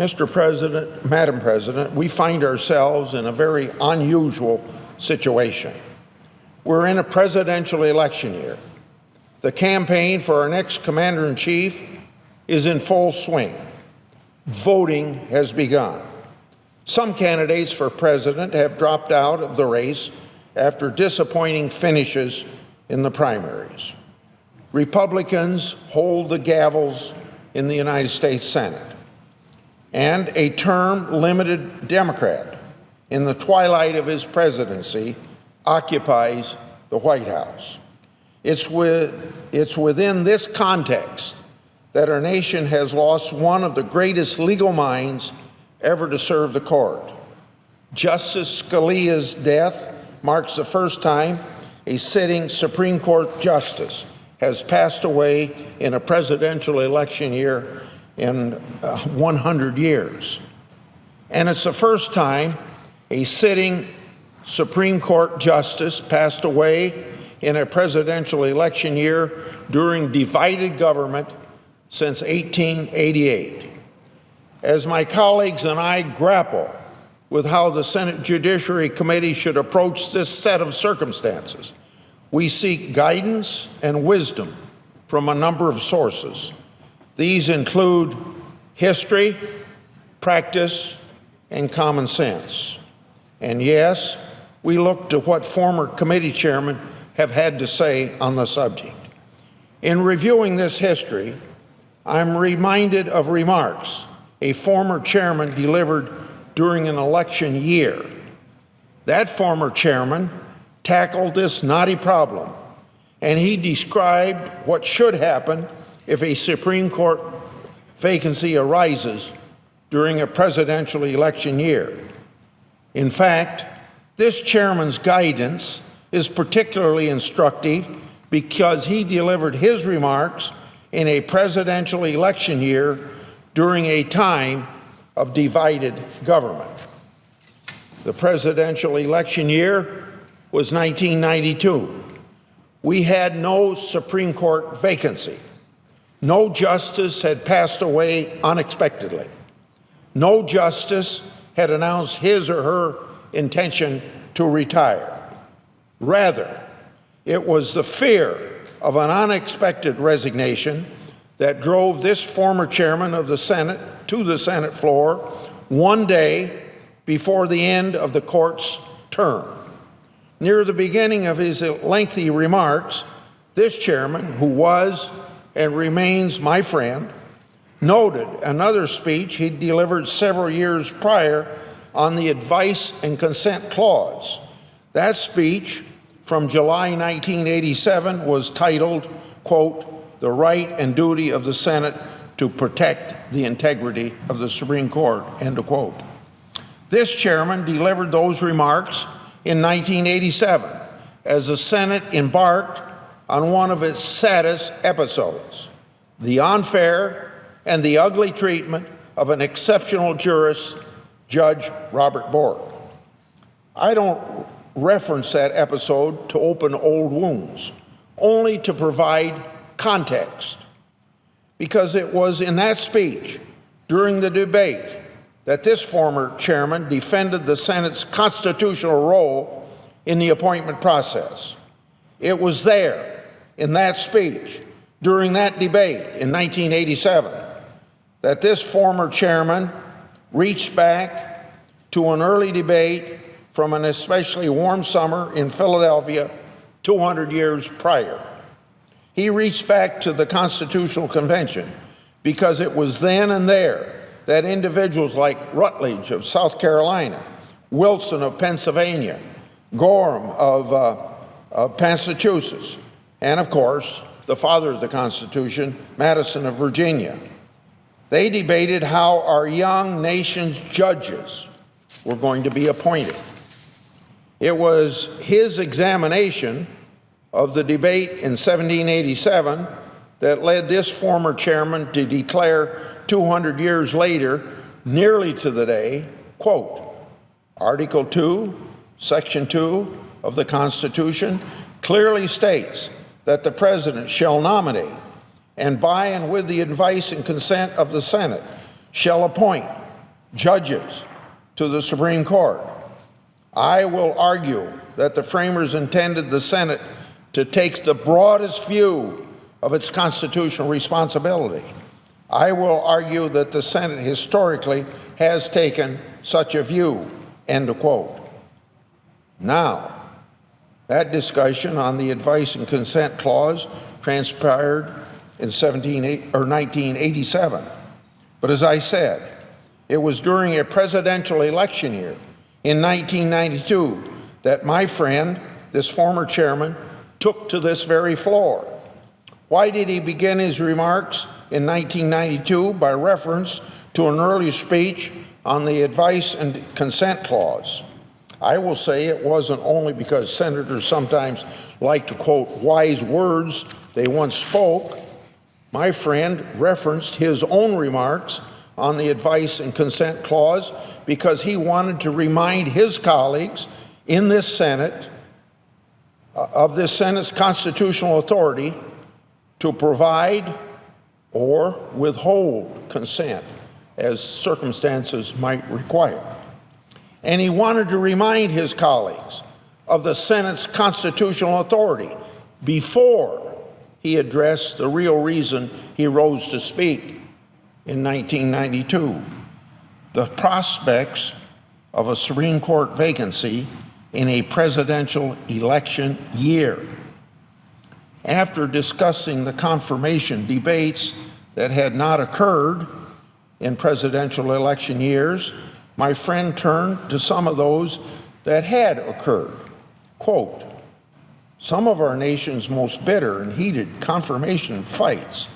Mr. President, Madam President, we find ourselves in a very unusual situation. We're in a presidential election year. The campaign for our next commander-in-chief is in full swing. Voting has begun. Some candidates for president have dropped out of the race after disappointing finishes in the primaries. Republicans hold the gavels in the United States Senate, and a term-limited Democrat in the twilight of his presidency occupies the White House. It's within this context that our nation has lost one of the greatest legal minds ever to serve the court. Justice Scalia's death marks the first time a sitting Supreme Court justice has passed away in a presidential election year in 100 years. And it's the first time a sitting Supreme Court justice passed away in a presidential election year during divided government since 1888. As my colleagues and I grapple with how the Senate Judiciary Committee should approach this set of circumstances, we seek guidance and wisdom from a number of sources. These include history, practice, and common sense. And yes, we look to what former committee chairmen have had to say on the subject. In reviewing this history, I'm reminded of remarks a former chairman delivered during an election year. That former chairman tackled this knotty problem, and he described what should happen if a Supreme Court vacancy arises during a presidential election year. In fact, this chairman's guidance is particularly instructive because he delivered his remarks in a presidential election year during a time of divided government. The presidential election year was 1992. We had no Supreme Court vacancy. No justice had passed away unexpectedly. No justice had announced his or her intention to retire. Rather, it was the fear of an unexpected resignation that drove this former chairman of the Senate to the Senate floor one day before the end of the court's term. Near the beginning of his lengthy remarks, this chairman, who was and remains my friend, noted another speech he delivered several years prior on the advice and consent clause. That speech from July 1987 was titled, quote, "The right and duty of the Senate to protect the integrity of the Supreme Court," end of quote. This chairman delivered those remarks in 1987 as the Senate embarked on one of its saddest episodes, the unfair and the ugly treatment of an exceptional jurist, Judge Robert Bork. I don't reference that episode to open old wounds, only to provide context, because it was in that speech during the debate that this former chairman defended the Senate's constitutional role in the appointment process. It was there, in that speech, during that debate in 1987, that this former chairman reached back to an early debate from an especially warm summer in Philadelphia 200 years prior. He reached back to the Constitutional Convention because it was then and there that individuals like Rutledge of South Carolina, Wilson of Pennsylvania, Gorham of Massachusetts, and of course, the father of the Constitution, Madison of Virginia. They debated how our young nation's judges were going to be appointed. It was his examination of the debate in 1787 that led this former chairman to declare 200 years later, nearly to the day, quote, Article 2, Section 2 of the Constitution clearly states that the President shall nominate and by and with the advice and consent of the Senate shall appoint judges to the Supreme Court. I will argue that the framers intended the Senate to take the broadest view of its constitutional responsibility. I will argue that the Senate historically has taken such a view, end of quote. Now, that discussion on the advice and consent clause transpired in 1987. But as I said, it was during a presidential election year in 1992 that my friend, this former chairman, took to this very floor. Why did he begin his remarks in 1992 by reference to an earlier speech on the advice and consent clause? I will say it wasn't only because senators sometimes like to quote wise words they once spoke. My friend referenced his own remarks on the advice and consent clause because he wanted to remind his colleagues in this Senate of this Senate's constitutional authority to provide or withhold consent as circumstances might require. And he wanted to remind his colleagues of the Senate's constitutional authority before he addressed the real reason he rose to speak in 1992, the prospects of a Supreme Court vacancy in a presidential election year. After discussing the confirmation debates that had not occurred in presidential election years, my friend turned to some of those that had occurred. Quote, some of our nation's most bitter and heated confirmation fights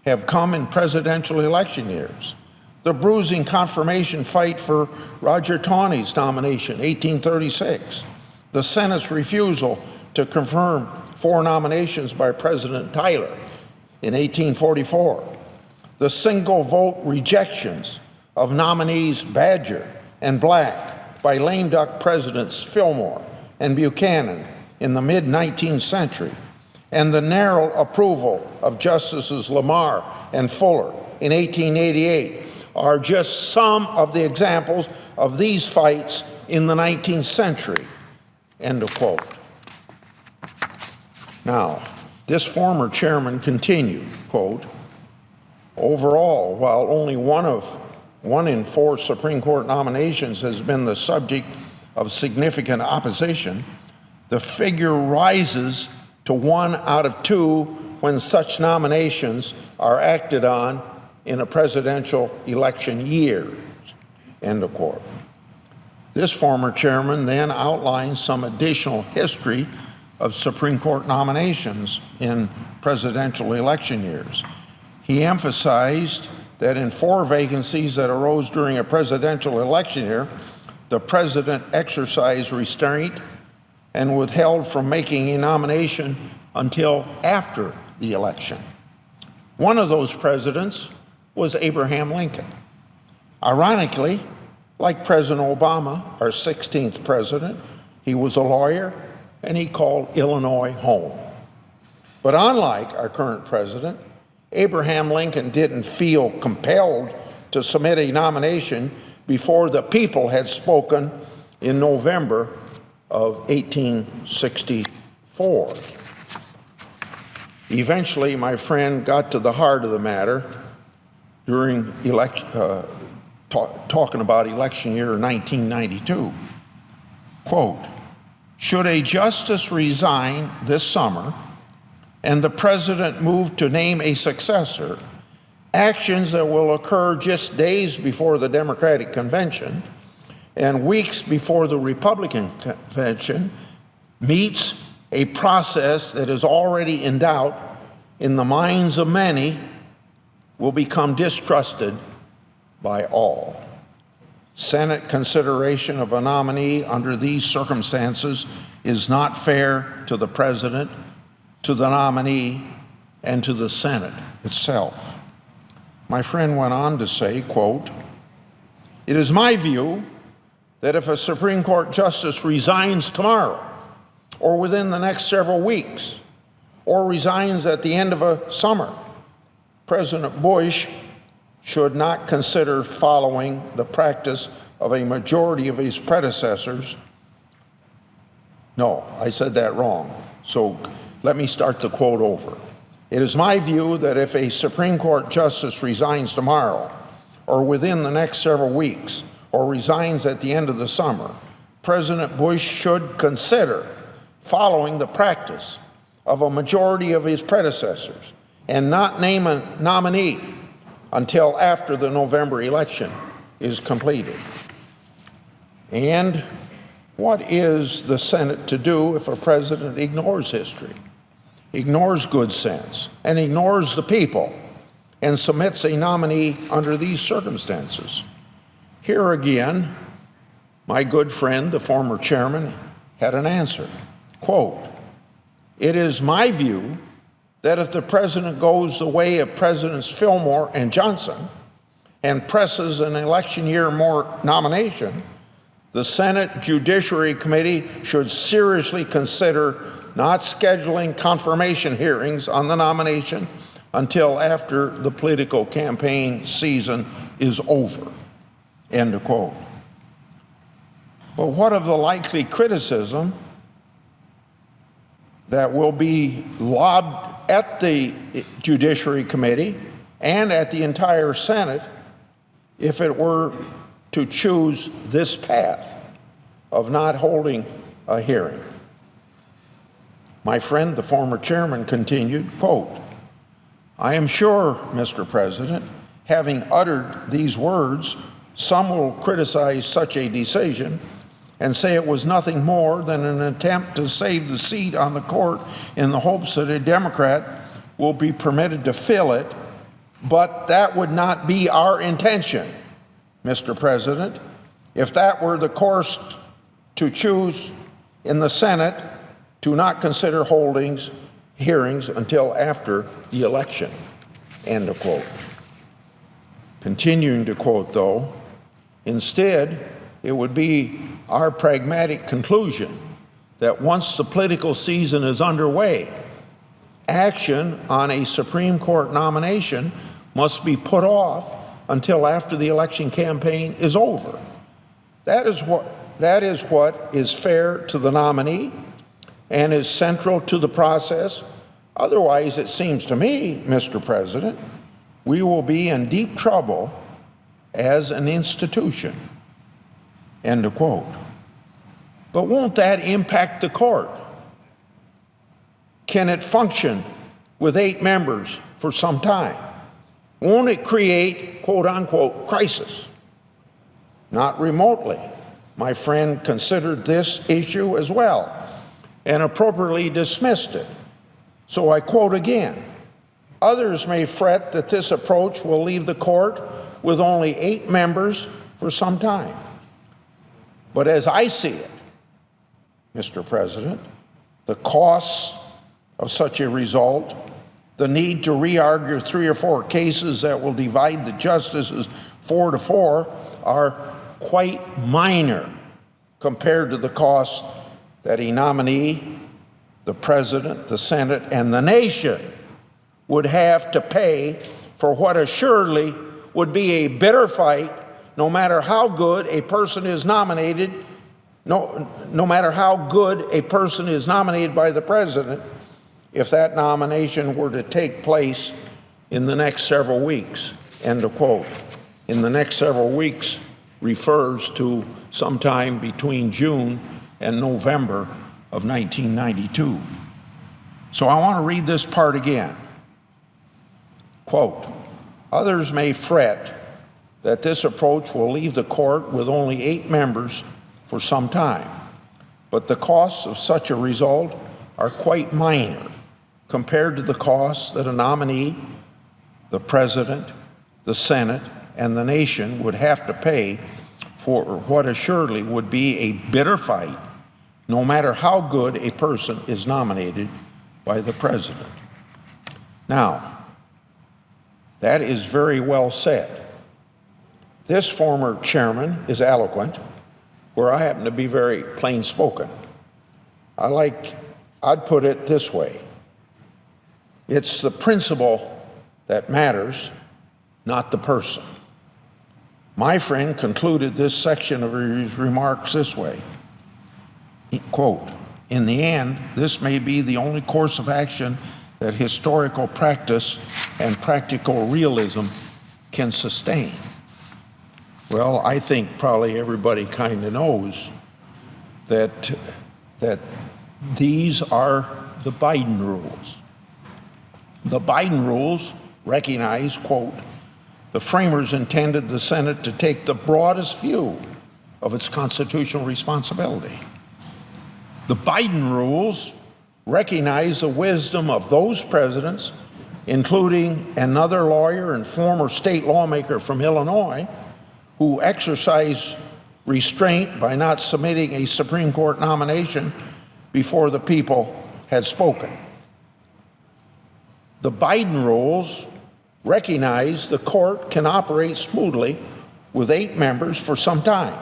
have come in presidential election years. The bruising confirmation fight for Roger Taney's nomination, 1836. The Senate's refusal to confirm 4 nominations by President Tyler in 1844. The single vote rejections of nominees Badger and Black by lame duck presidents Fillmore and Buchanan in the mid-19th century, and the narrow approval of Justices Lamar and Fuller in 1888 are just some of the examples of these fights in the 19th century, end of quote. Now, this former chairman continued, quote, overall, while only one in 4 Supreme Court nominations has been the subject of significant opposition, the figure rises to 1 out of 2 when such nominations are acted on in a presidential election year, end of quote. This former chairman then outlined some additional history of Supreme Court nominations in presidential election years. He emphasized that in 4 vacancies that arose during a presidential election year, the president exercised restraint and withheld from making a nomination until after the election. One of those presidents was Abraham Lincoln. Ironically, like President Obama, our 16th president, he was a lawyer and he called Illinois home. But unlike our current president, Abraham Lincoln didn't feel compelled to submit a nomination before the people had spoken in November of 1864. Eventually, my friend got to the heart of the matter during talking about election year 1992. Quote, should a justice resign this summer and the president move to name a successor, actions that will occur just days before the Democratic convention and weeks before the Republican convention meets a process that is already in doubt in the minds of many, will become distrusted by all. Senate consideration of a nominee under these circumstances is not fair to the president, to the nominee, and to the Senate itself. My friend went on to say, quote, it is my view that if a Supreme Court justice resigns tomorrow or within the next several weeks or resigns at the end of a summer, President Bush should not consider following the practice of a majority of his predecessors. No, I said that wrong. So let me start the quote over. It is my view that if a Supreme Court justice resigns tomorrow, or within the next several weeks, or resigns at the end of the summer, President Bush should consider following the practice of a majority of his predecessors and not name a nominee until after the November election is completed. And what is the Senate to do if a president ignores history, ignores good sense, and ignores the people, and submits a nominee under these circumstances? Here again, my good friend, the former chairman, had an answer. Quote, "It is my view that if the president goes the way of Presidents Fillmore and Johnson and presses an election year more nomination, the Senate Judiciary Committee should seriously consider not scheduling confirmation hearings on the nomination until after the political campaign season is over." End of quote. But what of the likely criticism that will be lobbed at the Judiciary Committee and at the entire Senate if it were to choose this path of not holding a hearing? My friend, the former chairman, continued, quote, "I am sure, Mr. President, having uttered these words, some will criticize such a decision and say it was nothing more than an attempt to save the seat on the court in the hopes that a Democrat will be permitted to fill it, but that would not be our intention, Mr. President. If that were the course to choose in the Senate, to not consider holding hearings until after the election." End of quote. Continuing to quote, though, "Instead, it would be our pragmatic conclusion that once the political season is underway, action on a Supreme Court nomination must be put off until after the election campaign is over. That is what is fair to the nominee and is central to the process. Otherwise, it seems to me, Mr. President, we will be in deep trouble as an institution." End of quote. But won't that impact the court? Can it function with 8 members for some time? Won't it create, quote unquote, crisis? Not remotely. My friend considered this issue as well and appropriately dismissed it. So I quote again, "Others may fret that this approach will leave the court with only 8 members for some time. But as I see it, Mr. President, the costs of such a result, the need to re-argue 3 or 4 cases that will divide the justices 4-4 are quite minor compared to the cost that a nominee, the President, the Senate, and the nation would have to pay for what assuredly would be a bitter fight no matter how good a person is nominated, no matter how good a person is nominated by the President, if that nomination were to take place in the next several weeks." End of quote. In the next several weeks refers to sometime between June and November of 1992. So I want to read this part again. Quote, "Others may fret that this approach will leave the court with only 8 members for some time, but the costs of such a result are quite minor compared to the costs that a nominee, the President, the Senate, and the nation would have to pay for what assuredly would be a bitter fight, no matter how good a person is nominated by the President." Now, that is very well said. This former chairman is eloquent, where I happen to be very plain spoken. I'd put it this way. It's the principle that matters, not the person. My friend concluded this section of his remarks this way, quote, "In the end, this may be the only course of action that historical practice and practical realism can sustain." Well, I think probably everybody kind of knows that these are the Biden rules. The Biden rules recognize, quote, "The framers intended the Senate to take the broadest view of its constitutional responsibility." The Biden rules recognize the wisdom of those presidents, including another lawyer and former state lawmaker from Illinois, who exercised restraint by not submitting a Supreme Court nomination before the people had spoken. The Biden rules recognize the court can operate smoothly with 8 members for some time,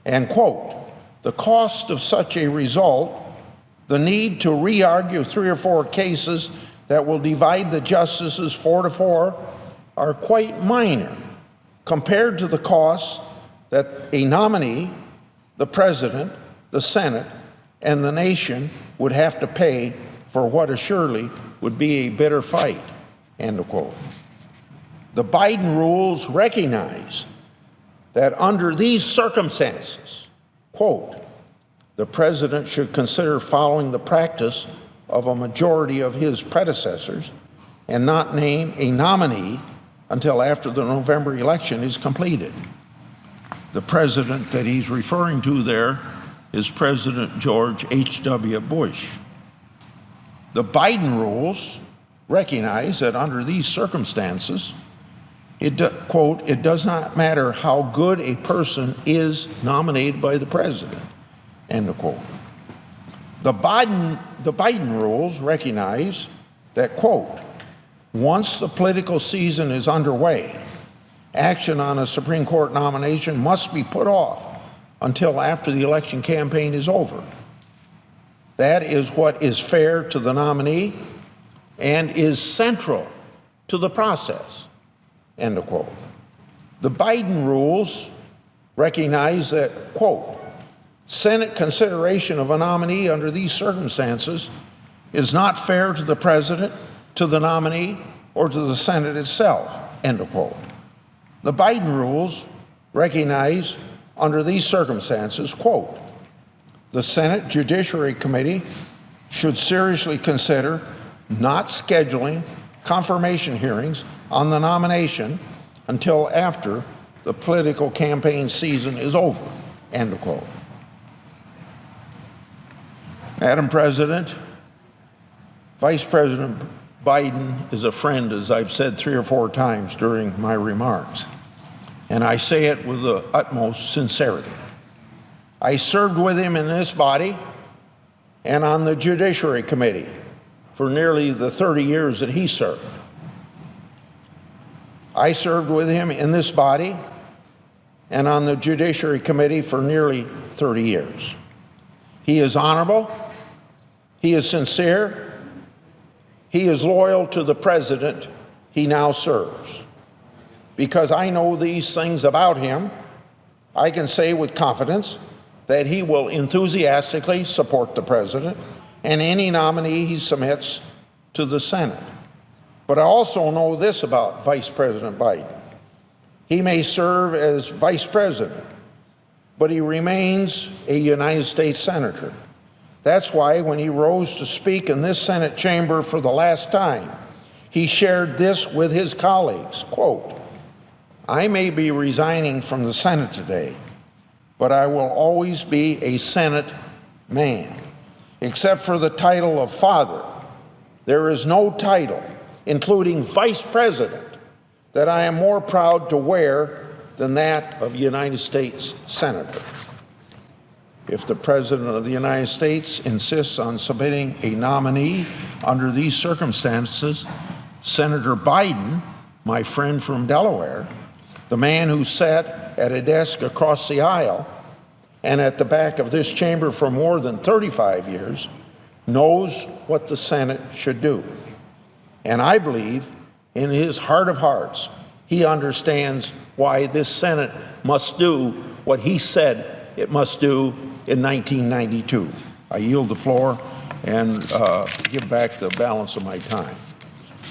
and, quote, "The cost of such a result, the need to re-argue 3 or 4 cases that will divide the justices 4-4, are quite minor compared to the costs that a nominee, the president, the Senate, and the nation would have to pay for what assuredly would be a bitter fight," end of quote. The Biden rules recognize that under these circumstances, quote, "the president should consider following the practice of a majority of his predecessors and not name a nominee until after the November election is completed." The president that he's referring to there is President George H.W. Bush. The Biden rules recognize that under these circumstances, quote, "it does not matter how good a person is nominated by the president," end of quote. The Biden rules recognize that, quote, "once the political season is underway, action on a Supreme Court nomination must be put off until after the election campaign is over. That is what is fair to the nominee and is central to the process," end of quote. The Biden rules recognize that, quote, "Senate consideration of a nominee under these circumstances is not fair to the president, to the nominee, or to the Senate itself," end of quote. The Biden rules recognize under these circumstances, quote, "the Senate Judiciary Committee should seriously consider not scheduling confirmation hearings on the nomination until after the political campaign season is over," end of quote. Madam President, Vice President Biden is a friend, as I've said 3 or 4 times during my remarks, and I say it with the utmost sincerity. I served with him in this body and on the Judiciary Committee for nearly the 30 years that he served. I served with him in this body and on the Judiciary Committee for nearly 30 years. He is honorable, he is sincere, he is loyal to the president he now serves. Because I know these things about him, I can say with confidence that he will enthusiastically support the president and any nominee he submits to the Senate. But I also know this about Vice President Biden. He may serve as vice president, but he remains a United States senator. That's why when he rose to speak in this Senate chamber for the last time, he shared this with his colleagues, quote, "I may be resigning from the Senate today, but I will always be a Senate man. Except for the title of father, there is no title, including vice president, that I am more proud to wear than that of United States Senator." If the President of the United States insists on submitting a nominee under these circumstances, Senator Biden, my friend from Delaware, the man who sat at a desk across the aisle and at the back of this chamber for more than 35 years, knows what the Senate should do. And I believe in his heart of hearts he understands why this Senate must do what he said it must do in 1992. I yield the floor and give back the balance of my time.